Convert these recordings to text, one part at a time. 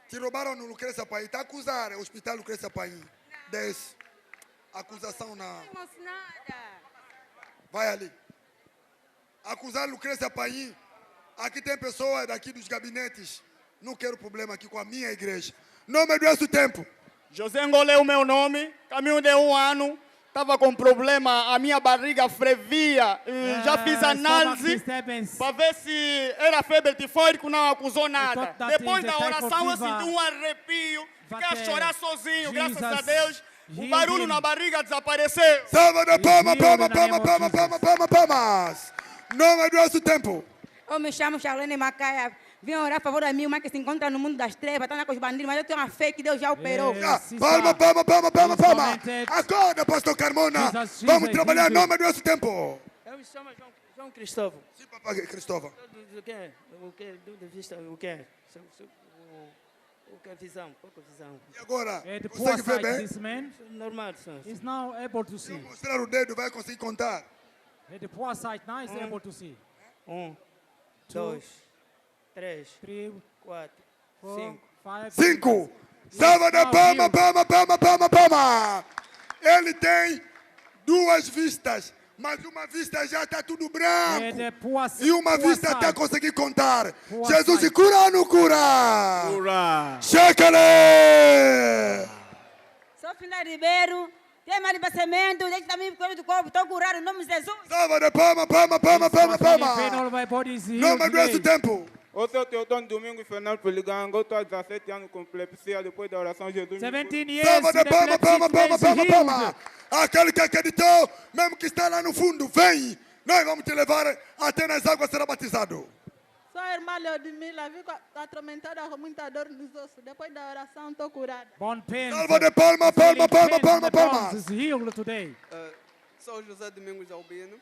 Te roubaram no Lucrécia Paim. Está a acusar o hospital Lucrécia Paim. Desce. Acusação na... Não temos nada. Vai ali. Acusar Lucrécia Paim. Aqui tem pessoas daqui dos gabinetes. Não quero problema aqui com a minha igreja. Não me doesse o tempo. José Ngole é o meu nome. Caminho de 1 ano. Estava com problema, a minha barriga fervia. Já fiz análise para ver se era febre tifoide, não acusou nada. Depois da oração eu senti um arrepio. Fiquei a chorar sozinho, graças a Deus. O barulho na barriga desapareceu. Salva de palma, palma, palma, palma, palma, palma, palmas. Não me doesse o tempo. Eu me chamo Charlene Macaia. Vim orar a favor da minha irmã que se encontra no mundo das trevas, está com os bandidos, mas eu tenho uma fé que Deus já operou. Palma, palma, palma, palma, palma. Acorda, pastor Carmona. Vamos trabalhar, não me doesse o tempo. Eu me chamo João Cristóvão. Sim, papai Cristóvão. O que? O que? O que? O que é visão? Pouca visão. E agora, The consegue poor ver sight, this bem? man Normal, senhor. is now able to Se see. eu mostrar o dedo, vai conseguir contar. The poor sight now is able to see. 1, 2, 3, 3, 4, 4, 5. 5. Salva de palma, palma, palma, palma, palma. Ele tem 2 vistas, mas uma vista já está tudo branco. E uma vista até conseguir contar. Jesus se cura ou não cura? Cura. Checa-lhe! Sou filha de Ribeiro, tem mais de cimento, deixa também o corpo do corpo, estou curado em nome de Jesus. Salva de palma, palma, palma, palma, palma. All my body is Não healed me doesse o today. tempo. Eu sou Teodoro Domingos Fernando Peliganga, eu estou há 17 anos com epilepsia, depois da oração Jesus me 17 years. Salva de the palma, palma, epilepsy palma, is palma, healed. palma. Aquele que acreditou, mesmo que está lá no fundo, vem. Nós vamos te levar até nas águas será batizado. Sou a irmã Leodmila, fico atormentada com muita dor nos ossos. Depois da oração, estou curada. Bone pain. Salva de palma, palma, palma, palma, palma. palma. Is healed today. Sou José Domingos Albino.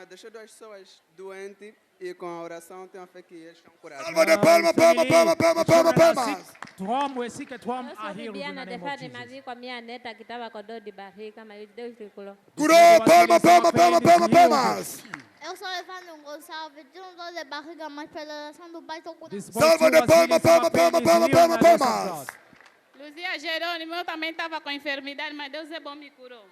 Deixei 2 pessoas doentes e com a oração tenho a fé que eles estão curados. Salva de palma, palma, palma, palma, palma, palma. To whom we're sick at home Eu are sou healed in Bibiana the name de of Fade Jesus. Mazi com a minha neta que estava com dor de barriga, mas Deus lhe curou. Curou, palma, palma, palma, palma, palmas. Eu sou Evandro Gonçalves, tenho dor de barriga, mas pela oração do Pai estou curado. This boy Salva de was palma, healed, palma, our pain palma, is palma, healed palma, in the name of palmas. God. Luzia Jerônimo, eu também estava com enfermidade, mas Deus é bom, me curou.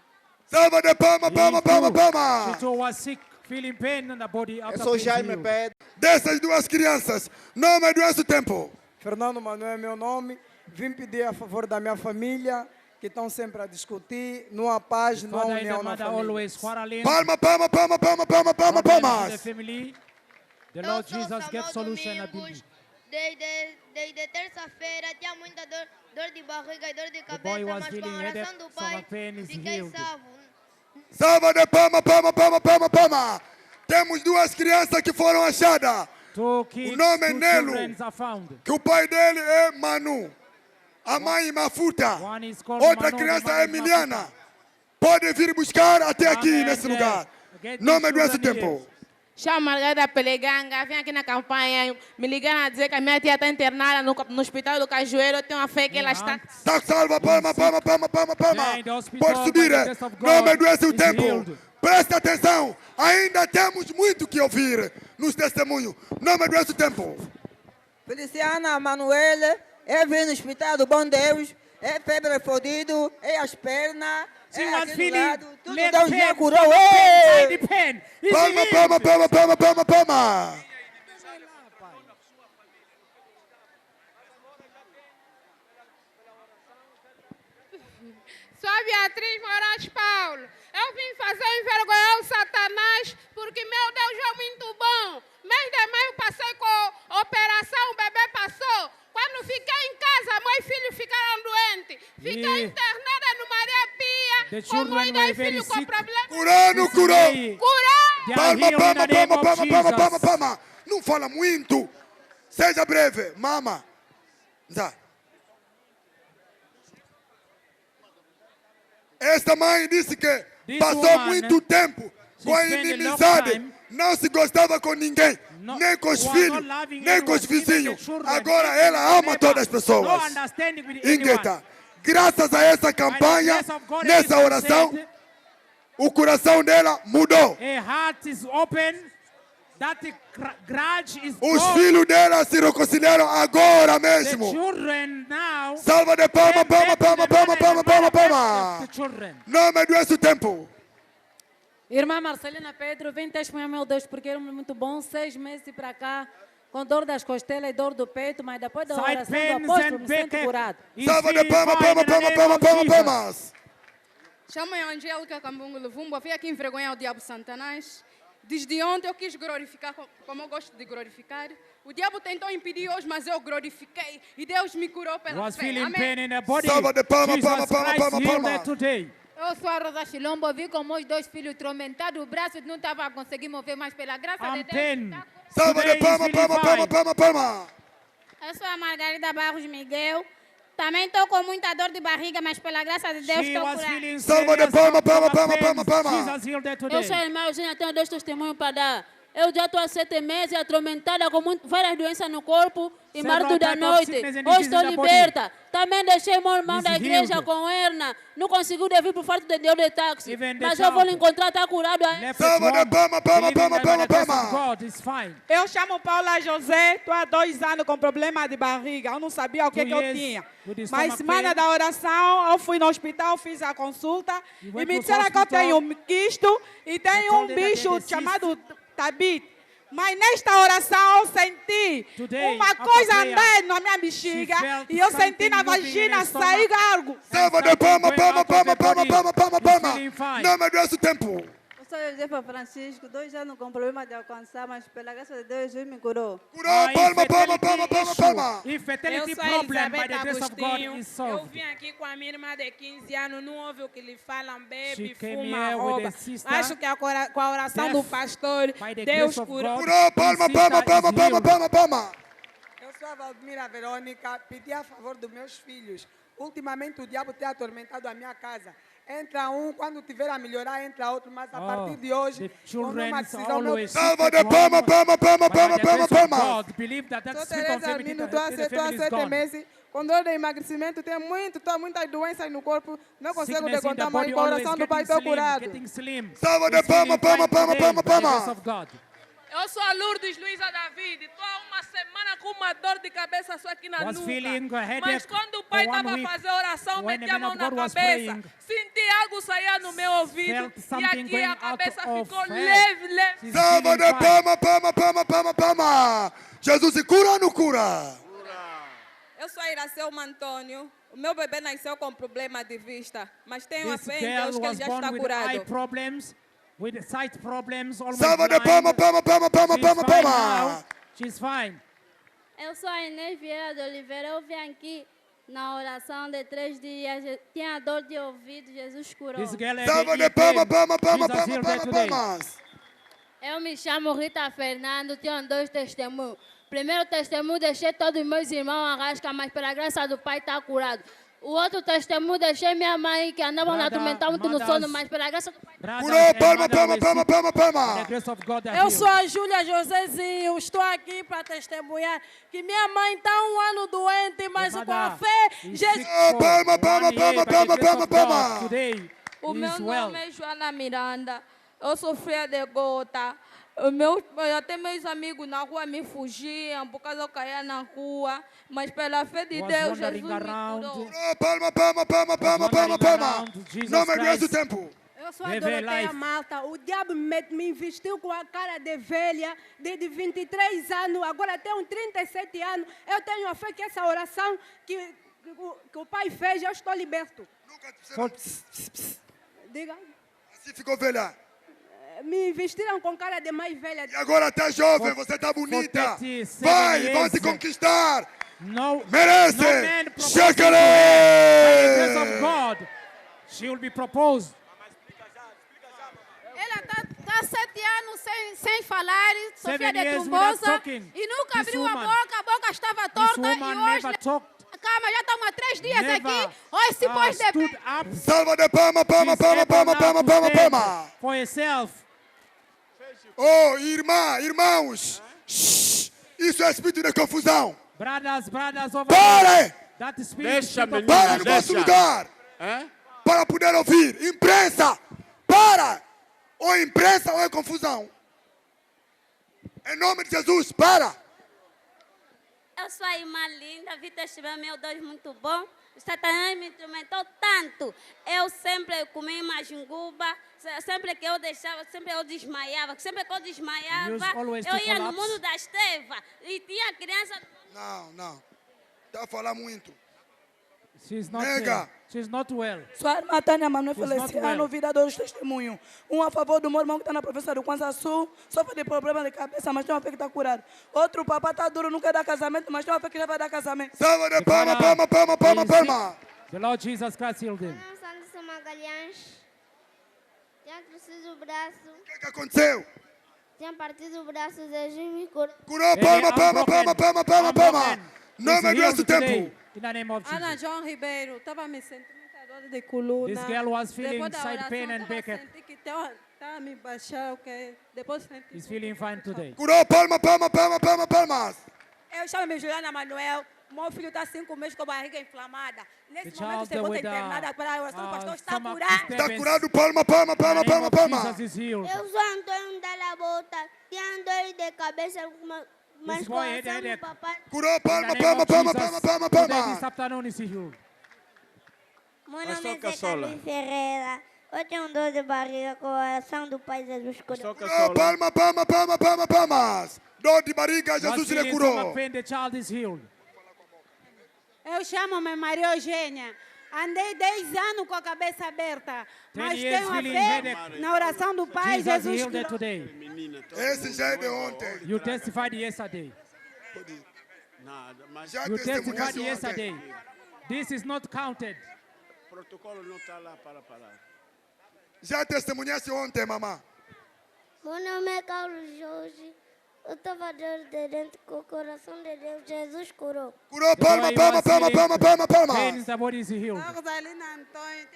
Salva de palma, palma, palma, She palma. too was sick, feeling pain in the body. Eu After sou being Jaime healed. Pedro. Dessas 2 crianças, não me doesse o tempo. Fernando Manuel é meu nome. Vim pedir a favor da minha família, que estão sempre a discutir. Não há paz, não há Father and união the na mother família. always quarreling. Palma, palma, palma, palma, palma, palma, Problems in palmas. the family. The Eu Lord sou Jesus gave Samuel solution. I Domingos. believe. Desde terça-feira tinha muita dor de barriga e dor de boy cabeça, was mas com feeling a oração headache, do so Pai my pain is fiquei healed. salvo. Salva de palma, palma, palma, palma, palma. Temos 2 crianças que foram achadas. 2 kids, O nome é 2 Nelo. children are found. Que o pai dele é Manu. A mãe Mafuta. One is called Outra Manu, criança the mother é is Emiliana. Mafuta. Pode vir buscar até aqui, Amen. nesse lugar. Get Não these me doesse children tempo. here. Chamo Margarida Peleganga, vim aqui na campanha, me ligaram a dizer que a minha tia está internada no hospital do Cajueiro, eu tenho uma fé que ela está... Tá salva, palma, palma, palma, palma, palma. Yeah, in the hospital, Pode subir, by the grace of God, não me doesse o is tempo. healed. Presta atenção, ainda temos muito que ouvir nos testemunhos. Não me doesse o tempo. Feliciana Manuela, eu vim no hospital do Bom Deus, é febre fodido, é as pernas, She é was aqui do feeling lado, tudo leg Deus pain, já curou. stomach pain, Ei! side pain. Is Palma, healed. palma, palma, palma, palma, palma. Sou a Beatriz Moraes Paulo. Eu vim fazer envergonhar o Satanás, porque meu Deus é muito bom. Mês de maio passei com operação, o bebê passou. Quando fiquei em casa, meus filhos ficaram doentes. Fiquei Yeah. internada no Maria The Pia, com children mãe were e very filho com sick. problema. Curando, curou. They Curou! are Palma, healed in palma, the name palma, of palma, palma, palma, Jesus. palma. Não fala muito. Seja breve, mama. Zá. Esta mãe disse que This passou woman, muito tempo com a spent a long inimizade. time. Não se gostava com ninguém, No- nem com os was filhos, not loving nem com os anyone, even the vizinhos. children, Agora even ela the ama neighbor. todas as No pessoas. understanding with Ingrata, anyone. graças a essa campanha, By the grace of God, nessa everything oração, said, o coração dela mudou. a heart is open. That grudge is Os gone. filhos dela se reconciliaram agora The mesmo. children now. Salva de palma, palma, palma, palma, palma, palma, palma. The children. Não me doe esse tempo. Irmã Marcelina Pedro, vim testemunhar, meu Deus, porque era muito bom, 6 meses para cá, com dor das costelas e dor do peito, mas depois da Side oração do pains apóstolo, and me sinto backache. curado. Salva de palma, palma, palma, palma, palma, palmas. Chamo-me Angélica Cambungo Luvumba, vim aqui envergonhar o diabo Satanás. Desde ontem eu quis glorificar, como eu gosto de glorificar. O diabo tentou impedir hoje, mas eu glorifiquei. E Deus me curou pela Was fé. feeling Amém. pain in the body. Salva de palma, Jesus palma, palma, Christ palma, healed palma. her today. Eu sou a Rosa Chilombo, vi com meus 2 filhos atormentados, o braço não estava a conseguir mover, mas pela graça de I'm Deus. pain. Salva de Today is palma, feeling palma, palma, fine. palma, palma. Eu sou a Margarida Barros Miguel. Também estou com muita dor de barriga, mas pela graça de Deus She estou was curada. feeling Salva de serious palma, palma, stomach palma, pains. palma, palma. Jesus healed her Eu today. sou a irmã Eugênia, tenho 2 testemunhos para dar. Eu já estou há 7 meses atormentada com várias doenças no corpo e Several marco da types of noite. sickness and Hoje diseases estou in the body. liberta. Também deixei meu irmão He's da igreja healed. com hernia. Não conseguiu vir por falta de Deus de táxi. Even the Mas eu vou lhe child. encontrar, está curado. Left Salva at de home, palma, palma, believing palma, that by the grace palma, of palma. God is fine. Eu chamo Paula José, estou há 2 anos com problema de barriga. Eu não sabia o que, 2 que eu years tinha. with the Mas stomach semana pain. da oração, eu fui no hospital, fiz a consulta You e went me to disseram que eu hospital. tenho um quisto e tenho told um them that bicho they had a cyst. chamado tabit. Mas nesta oração eu senti Today, uma after coisa prayer, andando na minha bexiga she felt e eu senti na something moving in her vagina stomach. sair algo. Salva de palma, palma, palma, palma, palma, palma, palma. Feeling fine. Não me doe esse tempo. Eu sou Josefa Francisco, 2 anos com problema de alcançar, mas pela graça de Deus, Jesus me curou. Curou, palma, palma, palma, palma, palma. Infertility Eu sou problem by Elizabeth the grace of God Agostinho. is Eu solved. vim aqui com a minha irmã de 15 anos, não ouve o que lhe falam, bebe, She came fuma, here with rouba. a sister, Acho que com a oração deaf do pastor, by the Deus grace of curou. God. Curou, palma, This palma, sister palma, is palma, healed. palma, palma. Eu sou a Valdemira Verônica, pedi a favor dos meus filhos. Ultimamente o diabo tem atormentado a minha casa. Entra um, quando tiver a melhorar, entra outro, mas a partir de hoje, the eu não children mais preciso ao meu always Salva seek de at palma, home, palma, palma, but by palma, the palma, grace of palma. God, believe that that Sou spirit of Teresa infirmity Armindo, estou há in the family is 7 gone. meses com dor de emagrecimento, tenho muitas doenças no corpo, não consigo Sickness in the decontar, mas body com a always oração do Pai getting estou slim, curado. getting slim. Salva de He's feeling palma, palma, fine palma, today palma, by the grace palma. of God. Eu sou a Lourdes Luísa David. Estou há uma semana com uma dor de cabeça só aqui na Was nuca. feeling a headache Mas quando o pai for 1 estava a week, fazer oração, when meti the a man mão of na God was cabeça. praying, Senti algo sair no meu ouvido. felt E something aqui going a out cabeça of ficou her. leve, leve. She's Salva feeling de fine. palma, palma, palma, palma, palma. Jesus se cura ou não cura? Eu sou Iracema Antônio. O meu bebê nasceu com problema de vista, mas tenho a This fé em girl Deus que ele was já born está with eye curado. problems, with sight problems, almost Salva de blind. palma, palma, palma, palma, She's palma, fine palma. now. She's fine. Eu sou a Inês Vieira de Oliveira. Eu vim aqui na oração de 3 dias. Tinha dor de ouvido, Jesus curou. This girl had Salva an de ear palma, pain. palma, palma, Jesus palma, healed her palma, today. palmas. Eu me chamo Rita Fernando, tenho 2 testemunhos. Primeiro testemunho, deixei todos os meus irmãos arrasca, mas pela graça do Pai está curado. O outro testemunho, deixei minha mãe, que andava na atormentar muito no sono, mas pela graça do Pai. Curou, palma, palma, palma, palma, palma. The grace of God that Eu healed. sou a Júlia Josézinho, estou aqui para testemunhar que minha mãe está 1 ano doente, mas com a fé, Jesus... Palma, palma, palma, palma, palma, palma. Today, O meu he's well. nome é Joana Miranda. Eu sofria de gota. Até meus amigos na rua me fugiam por causa eu caía na rua. Mas pela fé de Was Deus, Jesus wandering me around. curou. Palma, palma, palma, palma, palma, palma. Jesus Não me doe esse Christ. tempo. Eu sou a Viver Doroteia life. Malta. O diabo me investiu com a cara de velha, desde 23 anos, agora tenho 37 anos. Eu tenho a fé que essa oração que o Pai fez, eu estou liberto. Diga. Assim ficou velha. Me vestiram com cara de mais velha. E agora tá jovem, você tá bonita. 37 Vai, years. vão te conquistar. No, Merece. no man proposing to Chega-lhe. her. By the grace of God, she will be proposed. Ela está 7 anos sem falar, sofria 7 de years without trombosa talking. e nunca This abriu woman- a boca estava This torta woman e hoje... never talked. Calma, já estamos há 3 dias Never, aqui, hoje se pôs de stood pé. up. Salva de palma, palma, She's palma, able palma, now palma, to palma, stand palma. for herself. Oh, irmãos. Shhh. Isso é espírito de confusão. Brothers, over Pare. there. That spirit is Para no vosso lugar. Para poder ouvir. Imprensa. Para. Ou imprensa ou é confusão. Em nome de Jesus, para. Eu sou a irmã linda, vi testemunho, meu Deus, muito bom. O Satanás me tormentou tanto. Eu sempre comi majinguba, sempre que eu deixava, sempre eu desmaiava. Sempre que eu desmaiava, eu ia no mundo das trevas. E tinha criança... Não. Está a falar muito. She's not Nega. well. She's not well. Sua irmã Tânia Manuel She's not Feliciano, well. vida dos testemunhos. Um a favor do meu irmão que está na professora do Kwanzaa Sul, sofre de problema de cabeça, mas tem uma fé que está curado. Outro papá está duro, não quer dar casamento, mas tem uma fé que já vai dar casamento. Salva de palma. The Lord Jesus Christ healed him. Santos Magalhães. Tinha torcido o braço. O que aconteceu? Tinha partido o braço, Jesus me curou. Curou, palma. Não me deu esse tempo. In the name of Jesus. Ana João Ribeiro, estava me sentindo muita dor de coluna. This girl was feeling Depois da side oração, pain and tava backache. sentindo que estava me baixar, ok? Depois senti. He's feeling fine today. Curou, palmas. Eu chamo-me Juliana Manuel. Meu filho está 5 meses com a barriga inflamada. Nesse The momento, child você bota with internada para a oração do pastor, está stomach curado. Está curado, palma. Jesus is healed. Eu sou Antônio da Labota. Tinha dor de cabeça, mas com a oração do papai. Curou, palma. Today, this afternoon is healed. Meu nome é Carlos Ferreira. Eu tenho dor de barriga com a oração do Pai Jesus curou. Curou, palmas. Dor de barriga, Jesus lhe curou. The child is healed. Eu chamo-me Maria Eugênia. Andei 10 anos com a cabeça aberta, mas tenho a fé na oração do Pai Jesus healed curou. today. Esse já é de ontem. You testified yesterday. Já You testified testemunhaste yesterday. ontem. This is not counted. O protocolo não está lá para parar. Já testemunhaste ontem, mamãe. Meu nome é Carlos Jorge. Eu estava dor de dentro com o coração de Deus. Jesus curou. Curou, palma. Pain, the body is healed. Rosalina Antônio.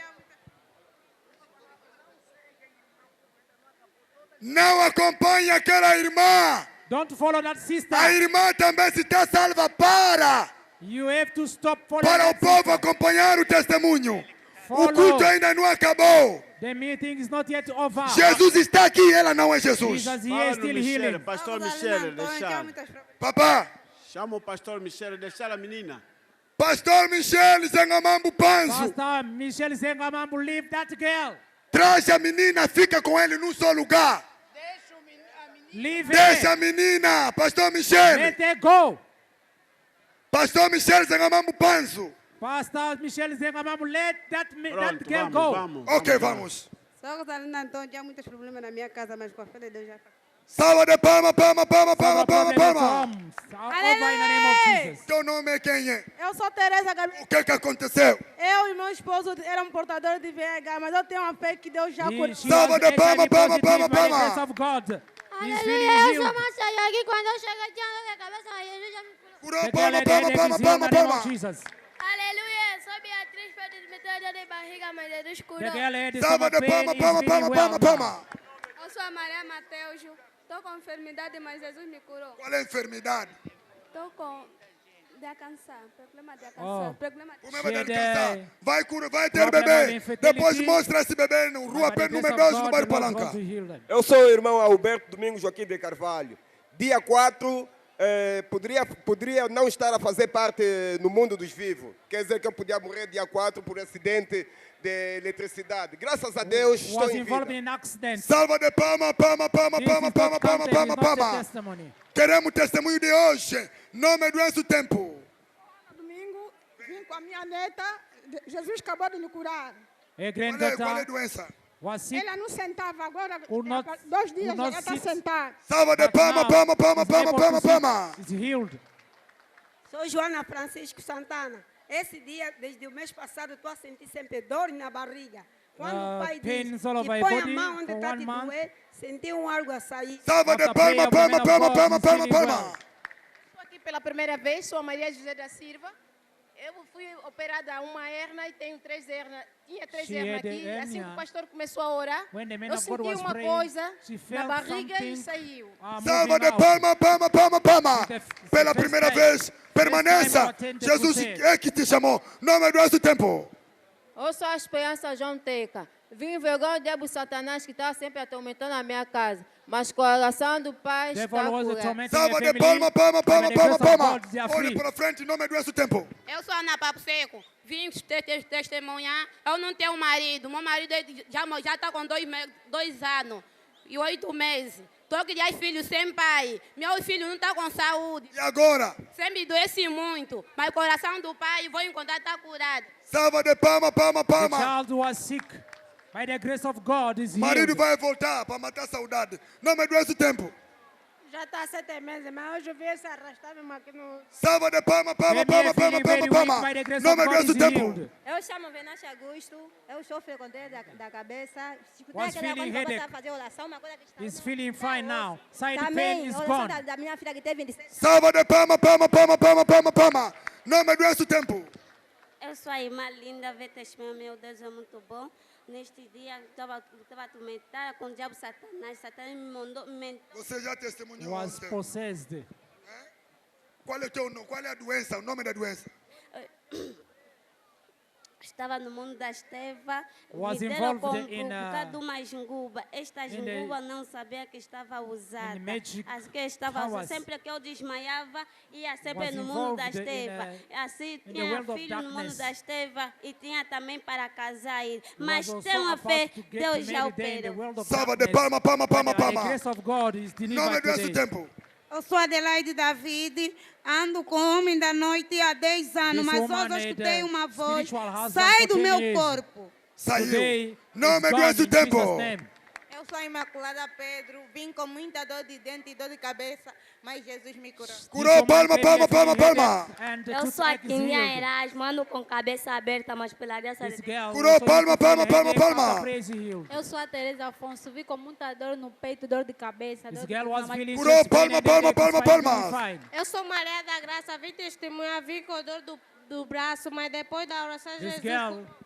Não acompanhe aquela irmã. Don't follow that sister. A irmã também se está salva para. You have to stop following Para o that povo sister. acompanhar o testemunho. Follow. O culto ainda não acabou. The meeting is not yet over. Jesus está aqui, ela não é Jesus. Jesus is still healing. Pastor Michele, deixa. Papá. Chama o pastor Michele, deixa a menina. Pastor Michele Zengamambu Panzo. Pastor Michele Zengamambu, leave that girl. Traz a menina, fica com ele num só lugar. Leave Deixa her. a menina, Pastor Michele. Let her go. Pastor Michele Zengamambu Panzo. Pastor Michele Zengamambu, let that girl go. Ok, vamos. Sou Rosalina Antônio, tinha muitos problemas na minha casa, mas com a fé de Deus já está. Salva de palma. Aleluia! Teu nome é quem é? Eu sou Tereza Gabriel. O que aconteceu? Eu e meu esposo eram portadores de VIH, mas eu tenho uma fé que Deus já curou. Salva de palma. Of God. Aleluia, eu sou Marcelo aqui. Quando eu cheguei, tinha dor de cabeça, mas Jesus já me curou. Curou, palma. Aleluia, sou Beatriz, foi de dor de barriga, mas Jesus curou. Salva de palma. Eu sou a Maria Mateus. Estou com enfermidade, mas Jesus me curou. Qual é a enfermidade? Estou com problema de Oh. câncer. Problema de câncer. Vai ter bebê. Depois mostra esse bebê no rua Pedro número 2 no bairro Palanca. Eu sou o irmão Alberto Domingos Joaquim de Carvalho. Dia 4, poderia não estar a fazer parte no mundo dos vivos. Quer dizer que eu podia morrer dia 4 por acidente de eletricidade. Graças a Deus, estou em vida. Salva de palma. Queremos testemunho de hoje. Não me doença o tempo. Domingo, vim com a minha neta. Jesus acabou de me curar. Qual é a doença? Ela não sentava, agora 2 dias já está sentada. Salva de palma. Sou Joana Francisco Santana. Esse dia, desde o mês passado, estou a sentir sempre dor na barriga. Quando o pai diz que põe a mão onde está de doer, senti algo a sair. Salva de palma. Estou aqui pela primeira vez, sou a Maria José da Silva. Eu fui operada uma hernia e tenho 3 hernias. Tinha 3 hernias aqui. Assim que o pastor começou a orar, eu senti uma coisa na barriga e saiu. Salva de palma. Pela primeira vez, permaneça. Jesus é que te chamou. Não me doença o tempo. Eu sou a Esperança João Teca. Vim envergonhar o diabo Satanás que está sempre atormentando a minha casa. Mas com a oração do Pai está Devil was curado. tormenting Salva a de family. palma, palma, palma, By the grace palma, of palma. God, they are Olhe free. para frente, não me doesse o tempo. Eu sou Ana Papo Seco. Vim testemunhar. Eu não tenho marido. Meu marido já está com 2 anos e 8 meses. Estou criando filhos sem pai. Meu filho não está com saúde. E agora? Sempre doece muito. Mas o coração do pai, vou encontrar, está curado. Salva de palma, palma, The palma. child was sick. By the grace of God is Marido healed. vai voltar para matar a saudade. Não me doesse o tempo. Já está há 7 meses, mas hoje eu vi se arrastar mesmo aqui no... Salva de palma, palma, palma, palma, palma, palma. Não me doesse o tempo. Eu chamo Venâncio Augusto, eu sofro com dor da cabeça. Was feeling headache. Fazer oração, uma coisa que está... He's feeling fine now. Side pain Também, is oração gone. da minha filha que tem 26. Salva de palma, palma, palma, palma, palma, palma. Não me doesse o tempo. Eu sou a irmã linda, ver testemunho, meu Deus, é muito bom. Neste dia, estava atormentada com o diabo Satanás. Satanás me mandou... Você já testemunhou Was ontem. possessed. Qual é o teu nome? Qual é a doença? O nome da doença? Estava no mundo da Esteva, Was me deram involved com in, por causa de uma jinguba. Esta jinguba não sabia que estava usada. magic As que estava usada. powers. Sempre que eu desmaiava, ia sempre Was no mundo da involved in, Esteva. Assim, in the tinha world of filho no mundo darkness. da Esteva e tinha também para casar ele. Was Mas also tem uma about fé, to get Deus já married there in the operou. world of Salva de darkness. palma, palma, palma, By the palma. grace of God is Não me delivered doesse o today. tempo. Eu sou Adelaide David, ando com o homem da noite há 10 anos, This mas woman hoje eu had escutei a uma voz, spiritual husband sai for do 10 meu years. corpo. Saiu. Today Não is me gone doesse o in tempo. Jesus' name. Eu sou a Imaculada Pedro, vim com muita dor de dente e dor de cabeça, mas Jesus me curou. Curou, palma, palma, palma, palma. Eu sou a Quininha Erasmo, ando com cabeça aberta, mas pela graça de Deus. Curou, palma, palma, palma, palma. Eu sou a Teresa Afonso, vi com muita dor no peito, dor de cabeça. Dor de Curou, palma, palma, palma, palma. Eu sou Maria da Graça, vim testemunhar, vim com dor do braço, mas depois da oração Jesus...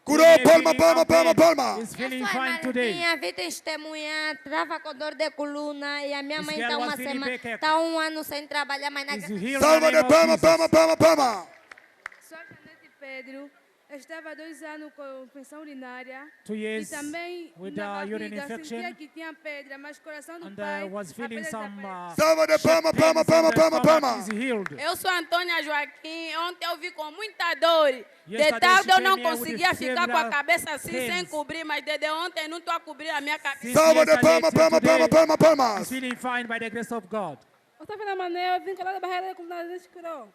Curou, palma, palma, palma, palma. Is feeling fine today. Minha vim testemunhar, estava com dor de coluna e a minha mãe girl está was uma feeling semana, better. está 1 ano sem trabalhar, mas na Salva de palma, palma, palma, palma. Sou a Janete Pedro. Eu estava há 2 anos com infecção urinária. 2 years e também with na urine barriga infection. sentia que tinha pedra, mas o coração do And pai was feeling some Salva de palma, palma, palma, palma, palma. is healed. Eu sou Antônia Joaquim. Ontem eu vi com muita dor. De Yesterday tarde she eu não came here with conseguia ficar com a several cabeça assim, pains. sem cobrir, mas desde ontem não estou a cobrir a minha cabeça. Salva de palma, palma, palma, palma, palma. Is feeling fine by the grace of God. Eu estava na Manuel, eu vim com a barriga como nada Deus curou.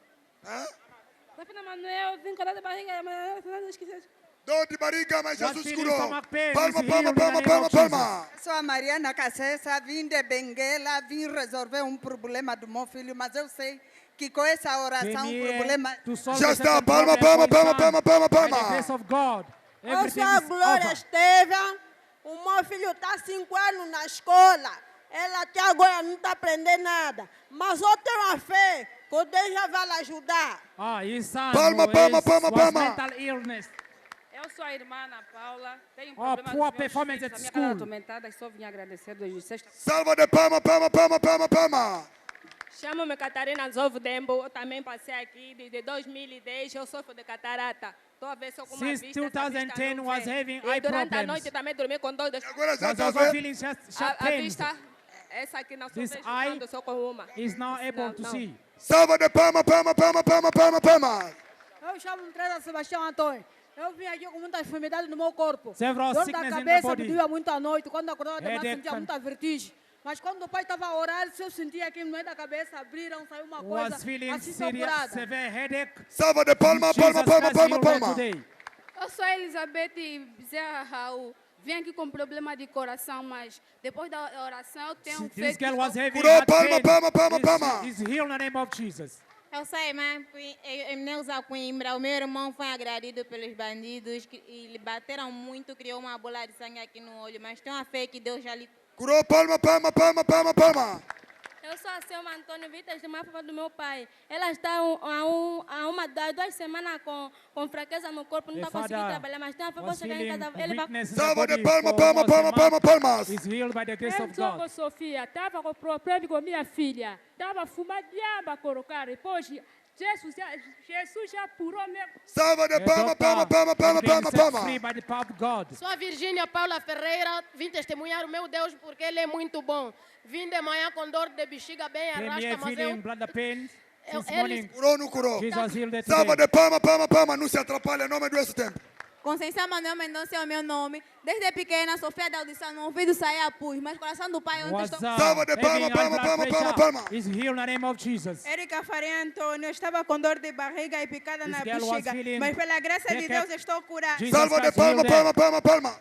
Estava na Manuel, eu vim com a barriga, mas nada Deus quis. Dor de barriga, mas Was Jesus feeling curou. stomach pain Palma, is palma, healed in the palma, name palma, of palma. Sou a Mariana Cacessa, vim de Benguela, vim resolver um problema do meu filho, mas eu sei que com essa oração o problema... Já está, palma, palma, palma, palma, palma, By the palma. grace of God. Eu Everything sou a is Glória over. Estevam, o meu filho está 5 anos na escola. Ela até agora não está aprendendo nada. Mas eu tenho uma fé que Deus já vai lhe ajudar. His son Palma, who palma, is- palma, was palma. mental illness. Eu sou a irmã Ana Paula, tenho Oh, problema poor dos meus performance filhos, at a minha school. casa atormentada, e só vim agradecer desde sexta. Salva de palma, palma, palma, palma, palma. Chamo-me Catarina Zovo Dembo, eu também passei aqui desde 2010, eu sofro de catarata. Estou a ver só com uma Since vista, 2010 was having e eye durante a problems. noite também dormi com dor de... Agora já Was está also vendo? feeling sharp A pains. vista, essa aqui não só This vejo eye quando só com uma. is now able to see. Salva de palma, palma, palma, palma, palma, palma. Eu chamo-me Teresa Sebastião Antônio. Eu vim aqui com muita enfermidade no meu corpo. Several Dor da sickness in the cabeça, body. me doía muito à noite. Quando acordava, eu Headache sentia and- muita vertigem. Mas quando o pai estava a orar, se eu sentia aqui no meio da cabeça, abriram, saiu uma coisa, Was feeling assim sou serious, curada. severe headache. Salva de palma, Jesus palma, palma, Christ palma, healed her palma. today. Eu sou a Elizabeth Bezerra Raul. Vim aqui com problema de coração, mas depois da oração eu tenho fé This que girl was estou- having Curou, heart palma, pain. palma, palma, palma. Is healed in the name of Jesus. Eu sou a irmã Neuza Coimbra. O meu irmão foi agredido pelos bandidos e lhe bateram muito, criou uma bola de sangue aqui no olho, mas tenho a fé que Deus já lhe... Curou, palma, palma, palma, palma, palma. Eu sou a Selma Antônio, vim testemunhar a favor do meu pai. Ela está há 2 semanas com fraqueza no corpo, não The está conseguindo father trabalhar, mas tem a fé was chegar em feeling casa. Ele vai... weakness in the Salva de body palma, for palma, almost a palma, month. palma, palmas. Is healed by the grace Eu of sou com God. Sofia, estava com problema com minha filha. Estava fumando diaba a colocar, depois Jesus já purou meu. Salva de palma, palma, palma, palma, palma, palma. Free by the power of God. Sou a Virgínia Paula Ferreira, vim testemunhar o meu Deus porque Ele é muito bom. Vim de manhã com dor de bexiga bem arrasta, mas Ele curou, não curou. Jesus Salva de palma, palma, palma, não se atrapalha, nome do esse tempo. Conceição Manuel Mendonça é o meu nome. Desde pequena sofria da audição, não ouvido sair a pus, mas o coração do Pai onde estou. Salva de palma, palma, palma, palma, palma. Is healed in the name of Jesus. Érica Faria Antônio, eu estava com dor de barriga e picada na bexiga, mas pela graça de Deus estou curada. Salva de palma, palma, palma, palma.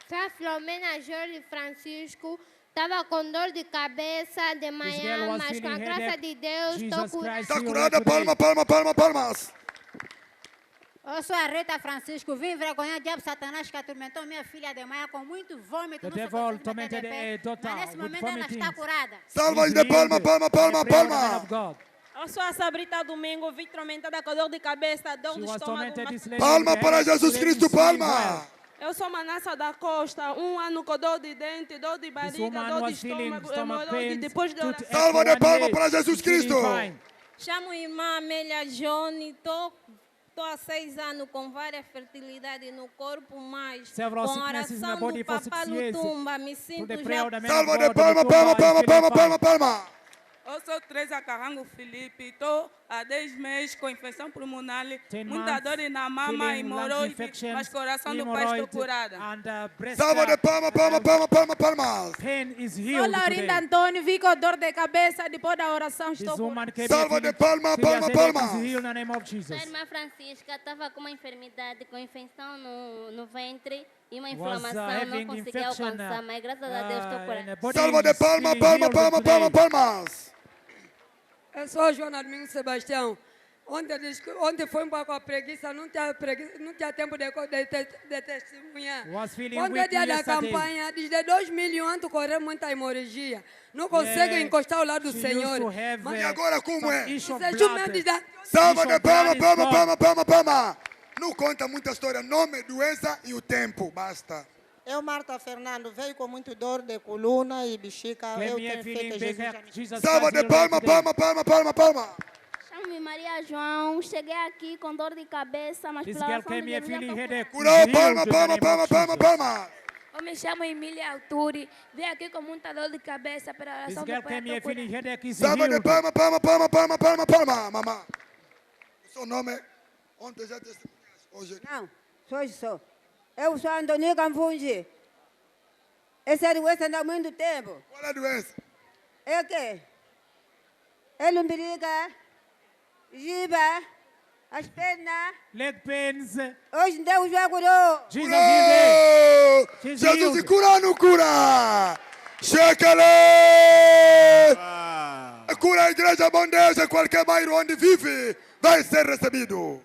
Sou a Flomena Jorge Francisco. Estava com dor de cabeça de manhã, mas com a graça de Deus estou curada. Está curada, palma, palma, palma, palmas. Eu sou a Rita Francisco, vim envergonhar o diabo Satanás que atormentou minha filha de manhã com muito vômito. The devil tormented a daughter Mas nesse with momento ela vomiting. está curada. Salva de palma, palma, palma, palma. Eu sou a Sabrita Domingo, vim tormentada com dor de cabeça, dor do estômago. Palma para Jesus Cristo, palma. Eu sou Manassa da Costa, 1 ano com dor de dente, dor de barriga, dor de estômago, hemorroide, depois de oração. Salva de palma para Jesus Cristo. Chamo irmã Amélia Johnny, estou há 6 anos com várias fertilidades no corpo, mas Several com sicknesses in the oração body do for Papá 6 years. Lutumba, me sinto the já... prayer of the man Salva of de God, palma, the palma, Tumba palma, is palma, feeling palma, fine. palma. Eu sou Teresa Carrango Felipe, estou há 10 meses com infecção pulmonar, muita dor na mama, hemorroide, mas coração do Pai estou curada. Salva de palma, palma, palma, palma, palmas. Pain is Sou healed Laurinda today. Antônio, vi com dor de cabeça, depois da oração estou curada. Salva de palma, palma, palma. Is healed in the name of Sou a Jesus. irmã Francisca, estava com uma enfermidade, com infecção no ventre e uma Was, inflamação, não having conseguia infection, alcançar, mas graças a Deus estou in curada. the body Salva de is palma, feeling palma, healed palma, today. palma, palmas. Eu sou Joana Domingos Sebastião. Ontem foi um pouco a preguiça, não tinha tempo de testemunhar. Was feeling Quando é weak dia da yesterday. campanha, desde 2001 correu muita hemorragia. Não consegue encostar ao lado do She used Senhor. to have, E agora como é? issue of Seja blood. humilde. Salva de palma, is palma, gone. palma, palma, palma. Não conta muita história, nome, doença e o tempo, basta. Eu, Marta Fernando, veio com muito dor de coluna e bexiga. Eu Give me a tenho feeling feito big Jesus. up. Jesus Salva Christ de healed palma, today. palma, palma, palma, palma. Chamo-me Maria João, cheguei aqui com dor de cabeça, mas This pela girl oração came de here Deus já feeling estou headache. Curou, Healed palma, in the palma, name palma, of palma, Jesus. palma. Eu me chamo Emília Alturi, vim aqui com muita dor de cabeça pela This oração girl do Pai. came here feeling headache. Is Salva de healed. palma, palma, palma, palma, palma, palma, mamã. O seu nome? Ontem já testemunhaste, hoje. Não, sou. Eu sou Antônio Camfungi. Essa doença anda há muito tempo. Qual é a doença? É o quê? É lombriga, giba, as pernas. Leg pains. Hoje Deus já curou. Jesus Curou! healed. She's Jesus healed. se cura ou não cura? Chega-lhe! Cura a igreja, bom Deus, em qualquer bairro onde vive, vai ser recebido.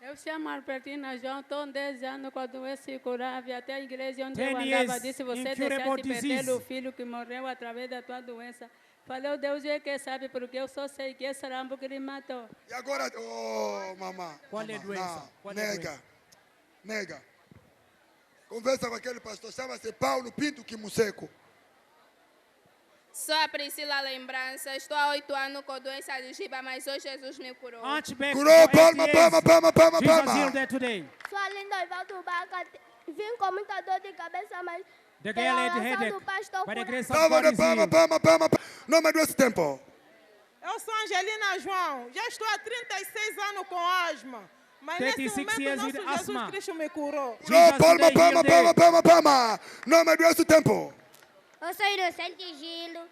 Eu chamo Albertina João, estou 10 anos com a doença incurável. Até a igreja onde 10 eu andava years, disse, você incurable deixaste perder disease. o filho que morreu através da tua doença. Falei, Deus é que sabe, porque eu só sei que esse rambo que ele matou. E agora, oh, mamãe. Qual é a doença? Qual é a Nega, nega. Conversa com aquele pastor, chama-se Paulo Pinto Quimuseco. Sou a Priscila Lembrança, estou há 8 anos com doença de giba, mas hoje Jesus me curou. Curou, palma, palma, palma, palma, Jesus palma. healed her today. Sou a Linda Ivaldo Baca, vim com muita dor de cabeça, mas The girl pela had oração headache. do Pai estou By the curada. grace of Salva God de is palma, healed. palma, palma, palma. Nome desse tempo. Eu sou Angelina João, já estou há 36 anos com asma. Mas nesse 36 momento years nosso with Jesus asthma. Cristo me curou. Curou, palma, palma, palma, palma, palma. Nome desse tempo. Eu sou inocente Gilo.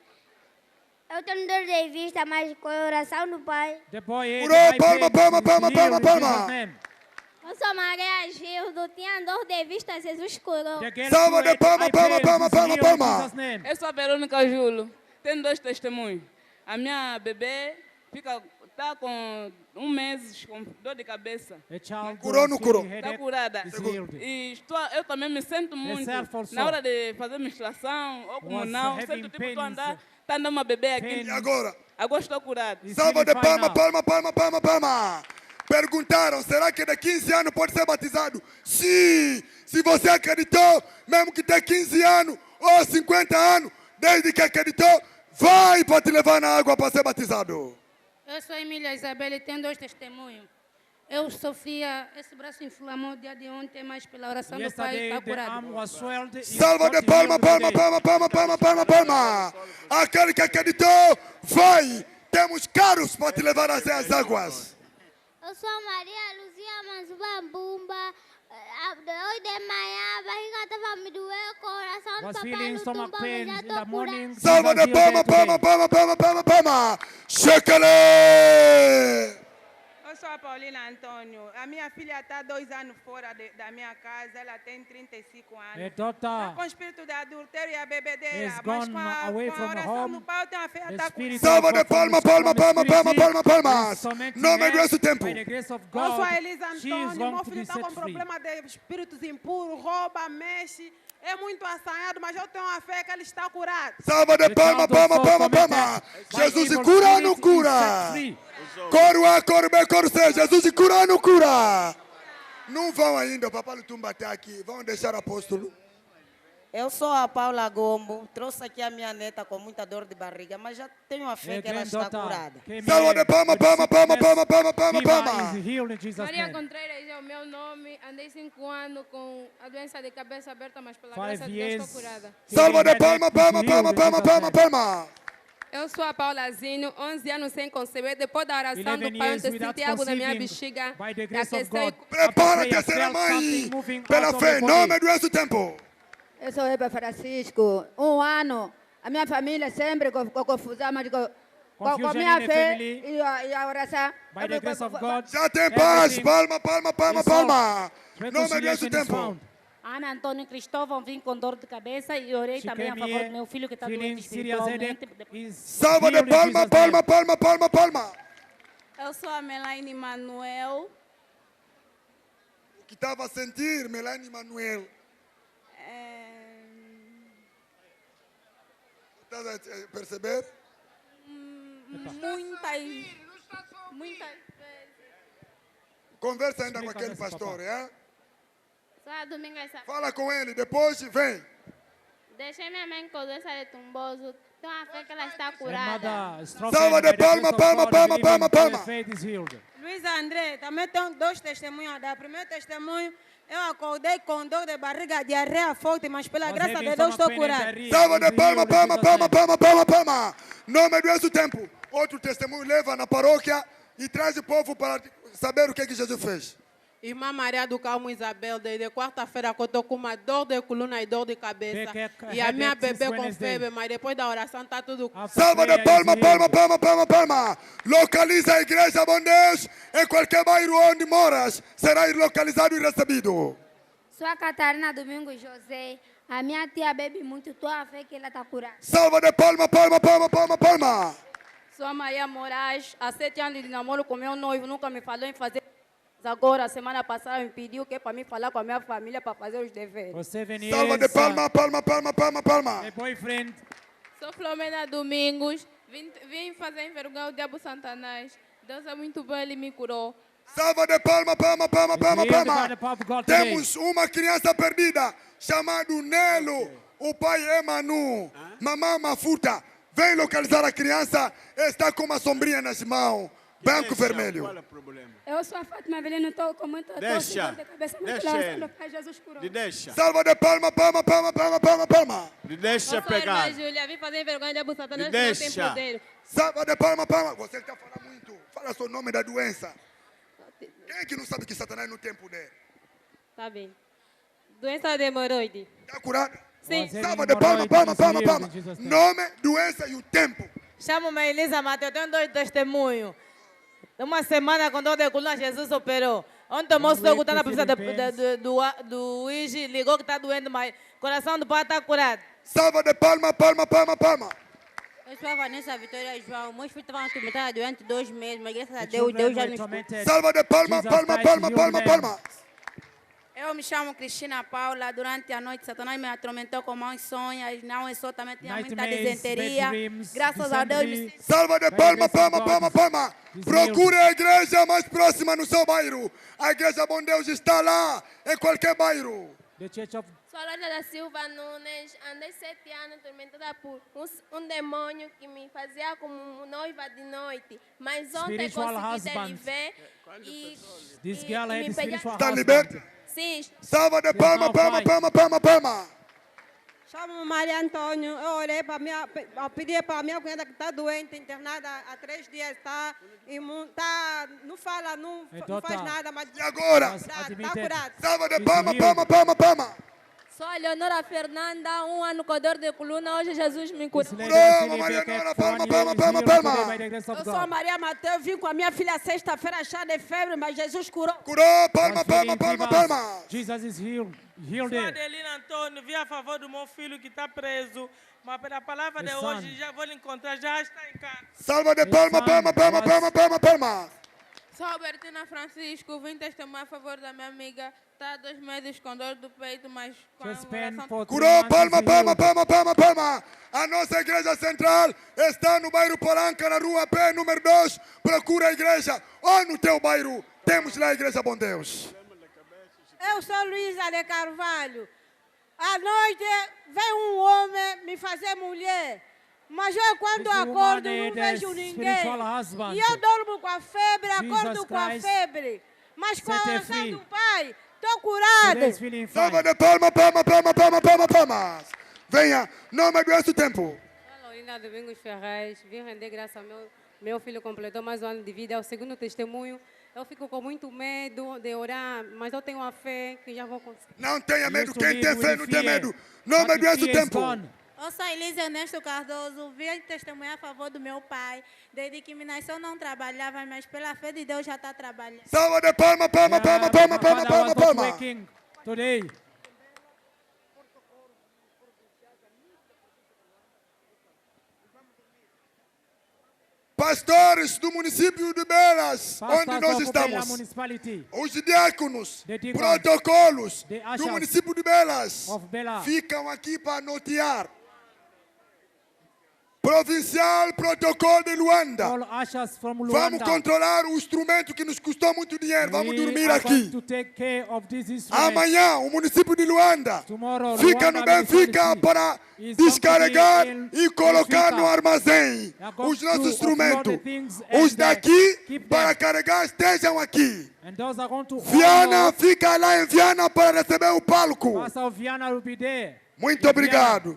Eu tenho dor de vista, mas com a oração do Pai. The boy had Curou, eye palma, pain. palma, He's palma, healed palma, in palma. Jesus' name. Eu sou Maria Gildo, tinha dor de vista, Jesus curou. The girl Salva who de had palma, eye palma, pain, palma, she's palma, healed in palma. Jesus' name. Eu sou a Verônica Julo, tenho 2 testemunhos. A minha bebê está com 1 mês com dor de cabeça. A child Curou ou não curou? Está curada. Is healed. E eu também me sinto muito. Herself also. Na hora de fazer menstruação ou comunhão, having sinto tipo pains. estou andar, está andando uma bebê aqui. Pain. E agora? Agora estou curada. He's Salva de feeling fine palma, now. palma, palma, palma, palma. Perguntaram, será que de 15 anos pode ser batizado? Sim! Se você acreditou, mesmo que tenha 15 anos ou 50 anos, desde que acreditou, vai para te levar na água para ser batizado. Eu sou Emília Isabel e tenho 2 testemunhos. Eu sofria, esse braço inflamou dia de ontem, mas pela oração do Pai está curado. Salva de palma, palma, palma, palma, palma, palma, palma. Aquele que acreditou, vai. Temos carros para te levar às águas. Eu sou a Maria Luzia Manzubambumba. Hoje de manhã a barriga estava me doendo, o coração do papai no tumbão, mas já estou curada. Salva de palma, palma, palma, palma, palma, palma. Chega-lhe! Eu sou a Paulina Antônio. A minha filha está 2 anos fora da minha casa. Ela tem 35 anos. Está com o espírito de adultério e a bebedeira. Mas com a oração do Pai, eu tenho a fé a estar com Salva de palma, palma, palma, palma, palma, palma. Não me dê esse tempo. Eu sou a Elisa Antônio. Meu filho está com problema de espíritos impuros, rouba, mexe. É muito assanhado, mas eu tenho a fé que ele está curado. Salva de palma, palma, palma, palma. Jesus cura ou não cura? Coro A, coro B, coro C. Jesus cura ou não cura? Não vão ainda, o papai Lutumba está aqui. Vão deixar apóstolo. Eu sou a Paula Gombo. Trouxe aqui a minha neta com muita dor de barriga, mas já tenho a fé que ela está curada. Salva de palma, palma, palma, palma, palma, palma, palma. Maria Contreras é o meu nome. Andei 5 anos com a doença de cabeça aberta, mas pela graça de Deus estou curada. Salva de palma, palma, palma, palma, palma, palma. Eu sou a Paula Zinho, 11 anos sem conceber. Depois da oração do Pai, eu senti algo na minha bexiga. Prepara-te a ser a mãe. Pela fé, não me doesse o tempo. Eu sou Eva Francisco. 1 ano, a minha família sempre com confusão, mas com a minha fé e a oração. Já tem paz. Palma, palma, palma, palma. Não me doesse o tempo. Ana Antônio Cristóvão, vim com dor de cabeça e orei também a favor do meu filho que está doente espiritualmente. Salva de palma, palma, palma, palma, palma. Eu sou a Melaine Manuel. O que estava a sentir, Melaine Manuel? Estás a perceber? Muitas vezes. Conversa ainda com aquele pastor, é? Fala com ele, depois vem. Deixei minha mãe com doença de tumboso. Tenho a fé que ela está curada. Salva de palma, palma, palma, palma, palma. Luiz André, também tenho 2 testemunhos. O primeiro testemunho, eu acordei com dor de barriga, diarreia forte, mas pela graça de Deus estou curada. Salva de palma, palma, palma, palma, palma, palma. Não me doesse o tempo. Outro testemunho leva na paróquia e traz o povo para saber o que Jesus fez. Irmã Maria do Carmo Isabel, desde quarta-feira que eu estou com uma dor de coluna e dor de cabeça. E a minha bebê com febre, mas depois da oração está tudo... Salva de palma, palma, palma, palma, palma. Localiza a igreja, bom Deus. Em qualquer bairro onde moras, será localizado e recebido. Sou a Catarina Domingos José. A minha tia bebe muito, estou a fé que ela está curada. Salva de palma, palma, palma, palma, palma. Sou a Maria Moraes. Há 7 anos de namoro com meu noivo, nunca me falou em fazer... Agora, semana passada, me pediu que é para mim falar com a minha família para fazer os deveres. Salva de palma, palma, palma, palma, palma. Boyfriend. Sou Flomena Domingos. Vim fazer envergonhar o diabo Satanás. Deus é muito bom, ele me curou. Salva de palma, palma, palma, palma, palma. Temos uma criança perdida chamada Nelo. O pai é Manu. Mamãe Mafuta. Vem localizar a criança. Está com uma sombrinha nas mãos. Branco vermelho. Qual é o problema? Eu sou a Fátima Velino, estou com muita dor de cabeça. Deixa. Salva de palma, palma, palma, palma, palma, palma. Deixa pegar. Eu sou a irmã Júlia, vim fazer vergonha de Abu Satanás, não tem poder. Salva de palma, palma. Você está falando muito. Fala o nome da doença. Quem é que não sabe que Satanás não tem poder? Tá bem. Doença de hemorroide. Está curada? Sim. Salva de palma, palma, palma, palma. Nome, doença e o tempo. Chamo-me Elisa Mateu, eu tenho 2 testemunhos. Uma semana com dor de coluna, Jesus operou. Ontem o moço está na precisa do Igi, ligou que está doendo, mas o coração do pai está curado. Salva de palma, palma, palma, palma. Eu sou a Vanessa Vitória João. Meus filhos estavam doentes 2 meses, mas graças a Deus, Deus já nos curou. Salva de palma, palma, palma, palma, palma. Eu me chamo Cristina Paula. Durante a noite, Satanás me atormentou com maus sonhos. Não é só, também tinha muita disenteria. Graças a Deus. Salva de palma, palma, palma, palma. Procure a igreja mais próxima no seu bairro. A igreja Bom Deus está lá, em qualquer bairro. Sou a Lorena da Silva Nunes, andei 7 anos atormentada por um demônio que me fazia como noiva de noite. Mas ontem consegui dele ver e me pedia... Está liberto? Sim. Salva de palma, palma, palma, palma, palma. Chamo-me Maria Antônio, eu orei para eu pedi para a minha cunhada que está doente, internada há 3 dias, não fala, não faz nada, mas... E agora? Está curado. Salva de palma, palma, palma, palma. Sou a Leonora Fernanda, 1 ano com dor de coluna, hoje Jesus me curou. Curou, Maria Leonora, palma, palma, palma, palma. Eu sou a Maria Mateus, vim com a minha filha sexta-feira, chá de febre, mas Jesus curou. Curou, palma, palma, palma, palma. Jesus is healed. Sou Adelina Antônio, vim a favor do meu filho que está preso, mas pela palavra de hoje já vou lhe encontrar, já está em casa. Salva de palma, palma, palma, palma, palma, palma. Sou Albertina Francisco, vim testemunhar a favor da minha amiga. Está há 2 meses com dor do peito, mas com a oração... Curou, palma, palma, palma, palma, palma. A nossa igreja central está no bairro Polanca, na rua P, número 2. Procura a igreja. Ou no teu bairro temos lá a igreja Bom Deus. Eu sou Luísa de Carvalho. À noite vem um homem me fazer mulher. Mas eu, quando acordo, não vejo ninguém. E eu dormo com a febre, acordo com a febre. Mas com a oração do Pai, estou curada. Salva de palma, palma, palma, palma, palma, palma. Venha, não me adoece o tempo. Sou Laurinda Domingos Ferraz. Vim render graça ao meu filho, completou mais 1 ano de vida. É o segundo testemunho. Eu fico com muito medo de orar, mas eu tenho a fé que já vou conseguir. Não tenha medo, quem tem fé não tem medo. Não me adoece o tempo. Eu sou Elise Ernesto Cardoso, vim testemunhar a favor do meu pai. Desde que me nasceu não trabalhava, mas pela fé de Deus já está trabalhando. Salva de palma, palma, palma, palma, palma, palma, palma. Today. Pastores do município de Belas, onde nós estamos, os diáconos, protocolos do município de Belas, ficam aqui para notear. Provincial Protocolo de Luanda. Vamos controlar o instrumento que nos custou muito dinheiro. Vamos dormir aqui. Amanhã, o município de Luanda fica no Benfica para descarregar e colocar no armazém os nossos instrumentos. Os daqui, para carregar, estejam aqui. Viana fica lá em Viana para receber o palco. Muito obrigado.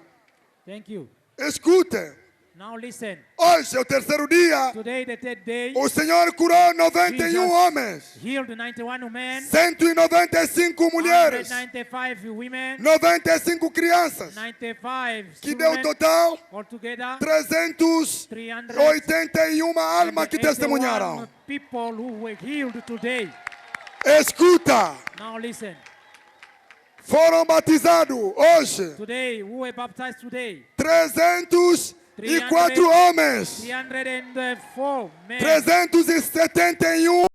Escutem. Now listen. Hoje é o 3º dia. Today, the 3rd day. O Senhor curou 91 homens. Healed 91 men. 195 mulheres. 195 women. 95 crianças. 95 que deu total 381 almas que testemunharam. People who were healed today. Escuta. Now listen. Foram batizados hoje. Today, who were baptized today? 304 homens. 304 men. 371